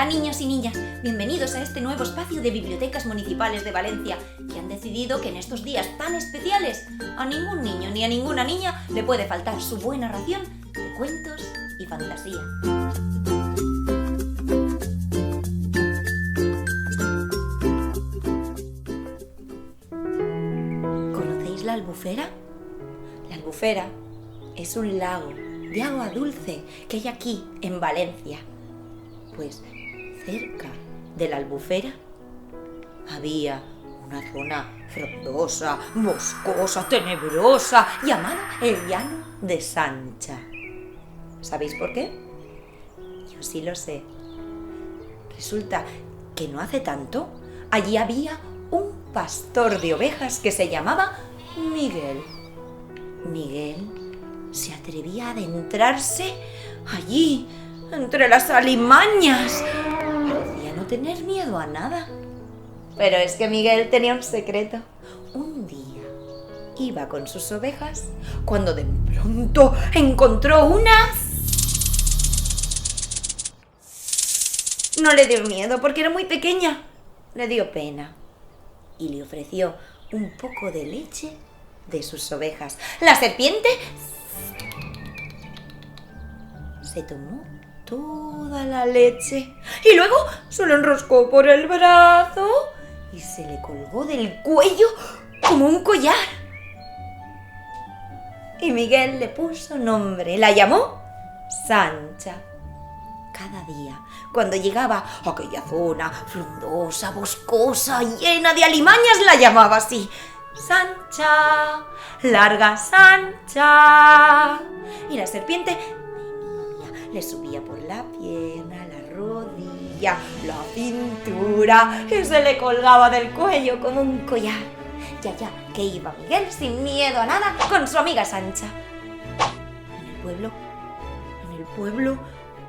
Hola niños y niñas, bienvenidos a este nuevo espacio de bibliotecas municipales de Valencia, que han decidido que en estos días tan especiales a ningún niño ni a ninguna niña le puede faltar su buena ración de cuentos y fantasía. ¿Conocéis la Albufera? La Albufera es un lago de agua dulce que hay aquí en Valencia. Pues cerca de la Albufera había una zona frondosa, boscosa, tenebrosa, llamada el Llano de Sancha. ¿Sabéis por qué? Yo sí lo sé. Resulta que no hace tanto allí había un pastor de ovejas que se llamaba Miguel. Miguel se atrevía a adentrarse allí entre las alimañas. Parecía no tener miedo a nada. Pero es que Miguel tenía un secreto. Un día iba con sus ovejas cuando de pronto encontró una. No le dio miedo porque era muy pequeña. Le dio pena y le ofreció un poco de leche de sus ovejas. La serpiente se tomó toda la leche y luego se lo enroscó por el brazo y se le colgó del cuello como un collar. Y Miguel le puso nombre, la llamó Sancha. Cada día, cuando llegaba a aquella zona frondosa, boscosa, llena de alimañas, la llamaba así: Sancha, larga Sancha. Y la serpiente le subía por la pierna, la rodilla, la cintura y se le colgaba del cuello como un collar. Y allá que iba Miguel sin miedo a nada con su amiga Sancha. En el pueblo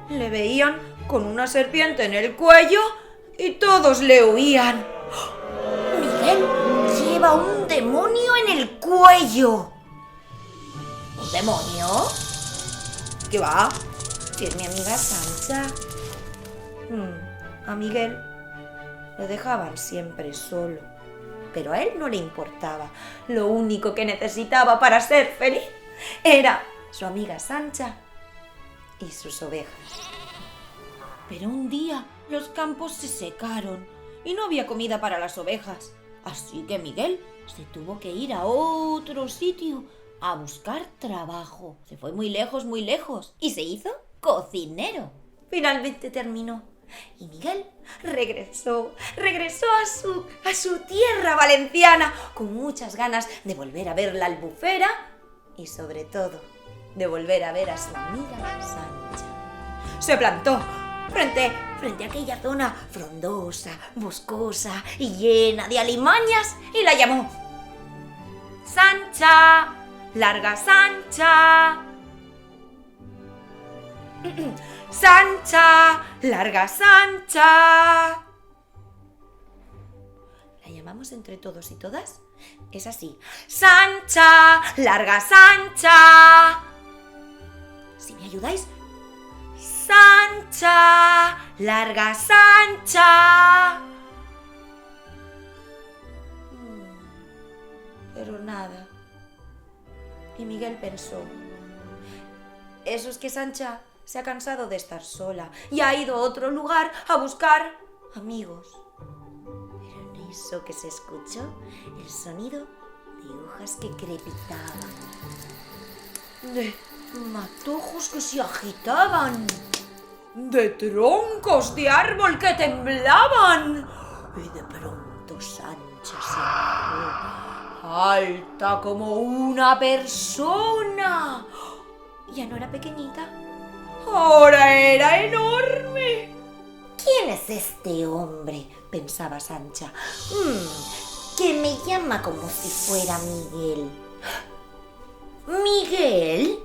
le veían con una serpiente en el cuello y todos le huían. Miguel lleva un demonio en el cuello. ¿Un demonio? ¿Qué va? Si es mi amiga Sancha. A Miguel lo dejaban siempre solo, pero a él no le importaba. Lo único que necesitaba para ser feliz era su amiga Sancha y sus ovejas. Pero un día los campos se secaron y no había comida para las ovejas, así que Miguel se tuvo que ir a otro sitio a buscar trabajo. Se fue muy lejos y se hizo cocinero. Finalmente terminó y Miguel regresó a su tierra valenciana con muchas ganas de volver a ver la Albufera y sobre todo de volver a ver a su amiga Sancha. Se plantó frente a aquella zona frondosa, boscosa y llena de alimañas y la llamó: Sancha, larga Sancha. Sancha, larga Sancha. ¿La llamamos entre todos y todas? Es así: Sancha, larga Sancha. Si me ayudáis: Sancha, larga Sancha. Pero nada. Y Miguel pensó: eso es que Sancha se ha cansado de estar sola y ha ido a otro lugar a buscar amigos. Pero en eso que se escuchó el sonido de hojas que crepitaban, de matojos que se agitaban, de troncos de árbol que temblaban. Y de pronto Sancha se alzó, alta como una persona. Ya no era pequeñita, ahora era enorme. ¿Quién es este hombre?, pensaba Sancha, que me llama como si fuera Miguel. ¿Miguel?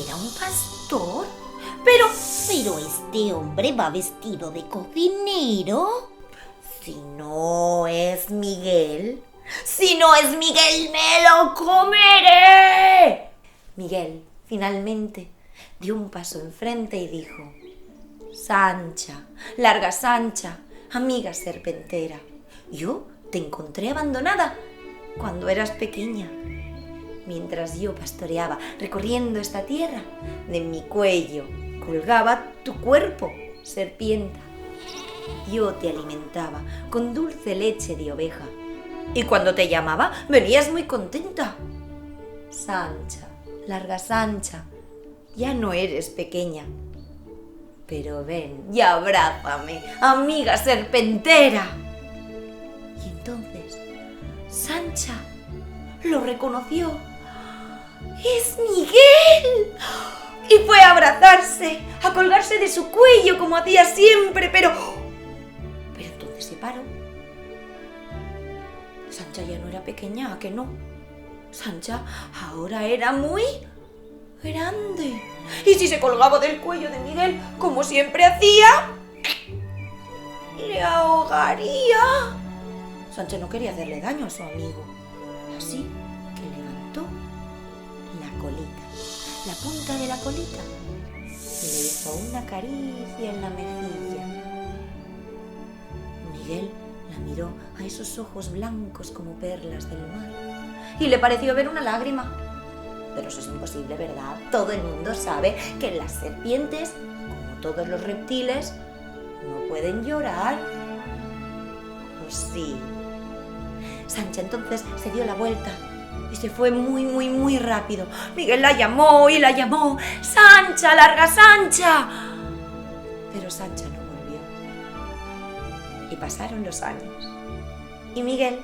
¿Era un pastor? Pero este hombre va vestido de cocinero. Si no es Miguel, me lo comeré. Miguel finalmente dio un paso enfrente y dijo: Sancha, larga Sancha, amiga serpentera, yo te encontré abandonada cuando eras pequeña. Mientras yo pastoreaba recorriendo esta tierra, de mi cuello colgaba tu cuerpo, serpienta. Yo te alimentaba con dulce leche de oveja y cuando te llamaba venías muy contenta. Sancha, larga Sancha, ya no eres pequeña, pero ven y abrázame, amiga serpentera. Y entonces Sancha lo reconoció. ¡Es Miguel! Y fue a abrazarse, a colgarse de su cuello como hacía siempre, pero entonces se paró. Sancha ya no era pequeña, ¿a que no? Sancha ahora era muy grande. Y si se colgaba del cuello de Miguel, como siempre hacía, le ahogaría. Sancha no quería hacerle daño a su amigo, así que levantó la colita, la punta de la colita, y le hizo una caricia en la mejilla. Miguel la miró a esos ojos blancos como perlas del mar y le pareció ver una lágrima. Pero eso es imposible, ¿verdad? Todo el mundo sabe que las serpientes, como todos los reptiles, no pueden llorar. Pues sí. Sancha entonces se dio la vuelta y se fue muy rápido. Miguel la llamó y la llamó. ¡Sancha, larga Sancha! Pero Sancha no volvió. Y pasaron los años. Y Miguel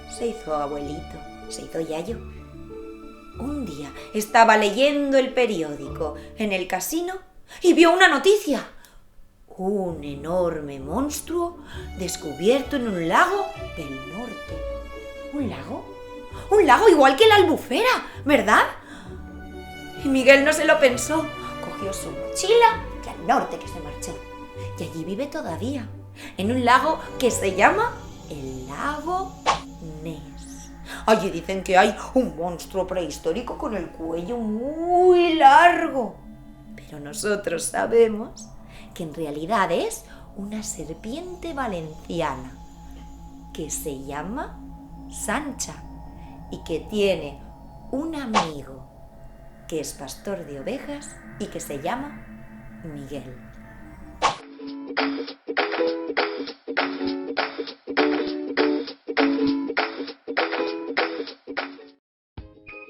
se hizo abuelito, se hizo yayo. Un día estaba leyendo el periódico en el casino y vio una noticia. Un enorme monstruo descubierto en un lago del norte. ¿Un lago? Un lago igual que la Albufera, ¿verdad? Y Miguel no se lo pensó. Cogió su mochila y al norte que se marchó. Y allí vive todavía, en un lago que se llama el lago Ness. Allí dicen que hay un monstruo prehistórico con el cuello muy largo. Pero nosotros sabemos que en realidad es una serpiente valenciana que se llama Sancha y que tiene un amigo que es pastor de ovejas y que se llama Miguel.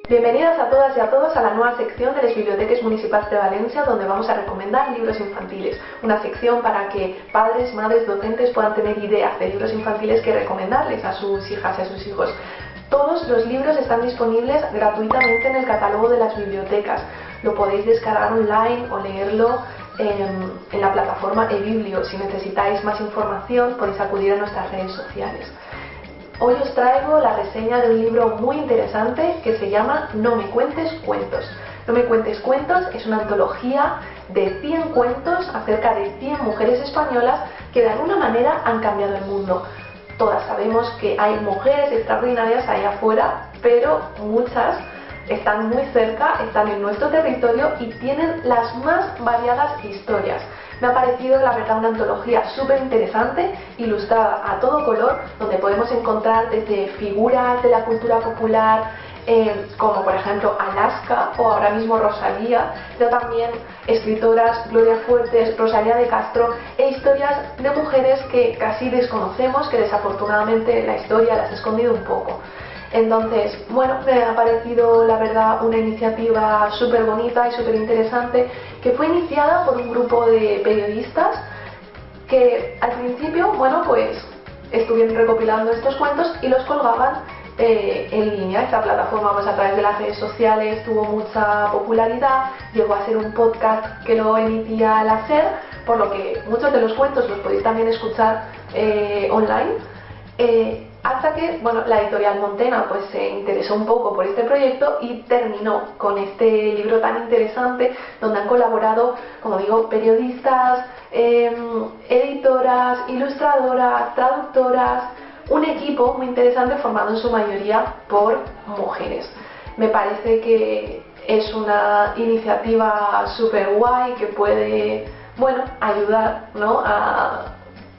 Bienvenidas a todas y a todos a la nueva sección de las Biblioteques Municipals de Valencia, donde vamos a recomendar libros infantiles. Una sección para que padres, madres, docentes puedan tener ideas de libros infantiles que recomendarles a sus hijas y a sus hijos. Todos los libros están disponibles gratuitamente en el catálogo de las bibliotecas. Lo podéis descargar online o leerlo en la plataforma eBiblio. Si necesitáis más información podéis acudir a nuestras redes sociales. Hoy os traigo la reseña de un libro muy interesante que se llama No me cuentes cuentos. No me cuentes cuentos es una antología de 100 cuentos acerca de 100 mujeres españolas que de alguna manera han cambiado el mundo. Todas sabemos que hay mujeres extraordinarias ahí afuera, pero muchas están muy cerca, están en nuestro territorio y tienen las más variadas historias. Me ha parecido, la verdad, una antología súper interesante, ilustrada a todo color, donde podemos encontrar desde figuras de la cultura popular, como por ejemplo Alaska o ahora mismo Rosalía, pero también escritoras, Gloria Fuertes, Rosalía de Castro, e historias de mujeres que casi desconocemos, que desafortunadamente la historia las ha escondido un poco. Entonces, bueno, me ha parecido la verdad una iniciativa súper bonita y súper interesante, que fue iniciada por un grupo de periodistas que al principio, bueno, pues estuvieron recopilando estos cuentos y los colgaban en línea. Esta plataforma, pues a través de las redes sociales, tuvo mucha popularidad, llegó a ser un podcast que lo emitía la SER, por lo que muchos de los cuentos los podéis también escuchar online. Hasta que, bueno, la editorial Montena pues se interesó un poco por este proyecto y terminó con este libro tan interesante, donde han colaborado, como digo, periodistas, editoras, ilustradoras, traductoras, un equipo muy interesante formado en su mayoría por mujeres. Me parece que es una iniciativa súper guay que puede bueno, ayudar, ¿no?, a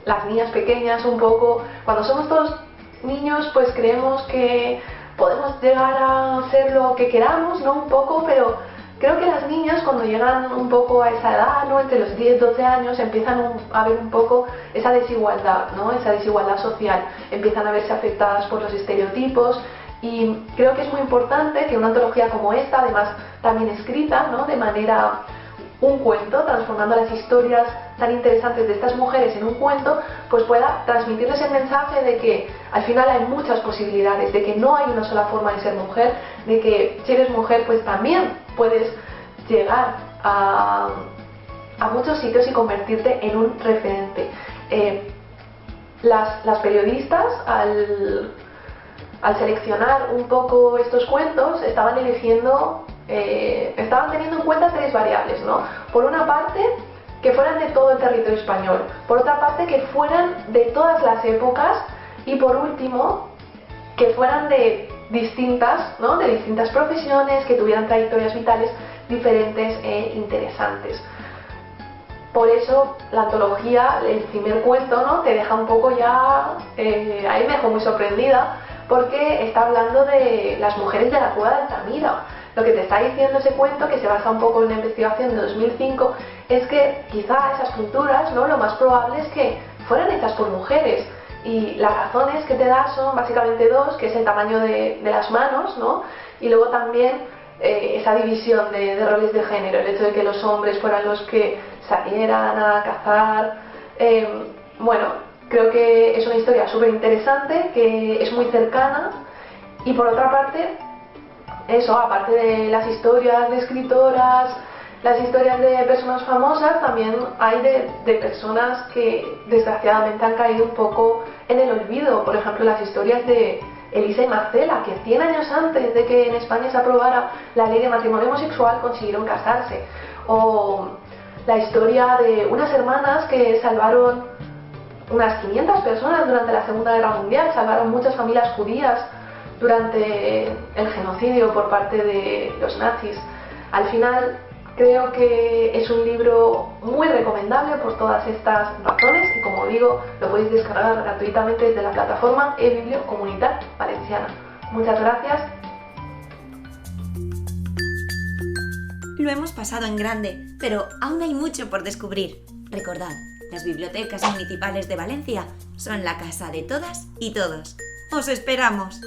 las niñas pequeñas un poco. Cuando somos todos niños, pues creemos que podemos llegar a hacer lo que queramos, ¿no?, un poco, pero creo que las niñas cuando llegan un poco a esa edad, ¿no?, entre los 10 12 años, empiezan a ver un poco esa desigualdad, ¿no?, esa desigualdad social, empiezan a verse afectadas por los estereotipos, y creo que es muy importante que una antología como esta, además también escrita, ¿no?, de manera un cuento, transformando las historias tan interesantes de estas mujeres en un cuento, pues pueda transmitirles el mensaje de que al final hay muchas posibilidades, de que no hay una sola forma de ser mujer, de que si eres mujer pues también puedes llegar a muchos sitios y convertirte en un referente. Las periodistas, al seleccionar un poco estos cuentos, estaban eligiendo, estaban teniendo en cuenta tres variables, ¿no? Por una parte, que fueran de todo el territorio español; por otra parte, que fueran de todas las épocas; y por último, que fueran de distintas, ¿no?, de distintas profesiones, que tuvieran trayectorias vitales diferentes e interesantes. Por eso la antología, el primer cuento, ¿no?, te deja un poco ya, ahí me dejó muy sorprendida, porque está hablando de las mujeres de la Cueva de Altamira. Lo que te está diciendo ese cuento, que se basa un poco en una investigación de 2005, es que quizá esas pinturas, ¿no?, lo más probable es que fueran hechas por mujeres. Y las razones que te da son básicamente dos, que es el tamaño de las manos, ¿no?, y luego también esa división de roles de género, el hecho de que los hombres fueran los que salieran a cazar. Bueno, creo que es una historia súper interesante, que es muy cercana, y por otra parte, eso, aparte de las historias de escritoras, las historias de personas famosas, también hay de personas que desgraciadamente han caído un poco en el olvido. Por ejemplo, las historias de Elisa y Marcela, que 100 años antes de que en España se aprobara la ley de matrimonio homosexual consiguieron casarse. O la historia de unas hermanas que salvaron unas 500 personas durante la Segunda Guerra Mundial, salvaron muchas familias judías durante el genocidio por parte de los nazis. Al final, creo que es un libro muy recomendable por todas estas razones, y como digo, lo podéis descargar gratuitamente desde la plataforma eBibliocomunitat Valenciana. Muchas gracias. Lo hemos pasado en grande, pero aún hay mucho por descubrir. Recordad, las bibliotecas municipales de Valencia son la casa de todas y todos. ¡Os esperamos!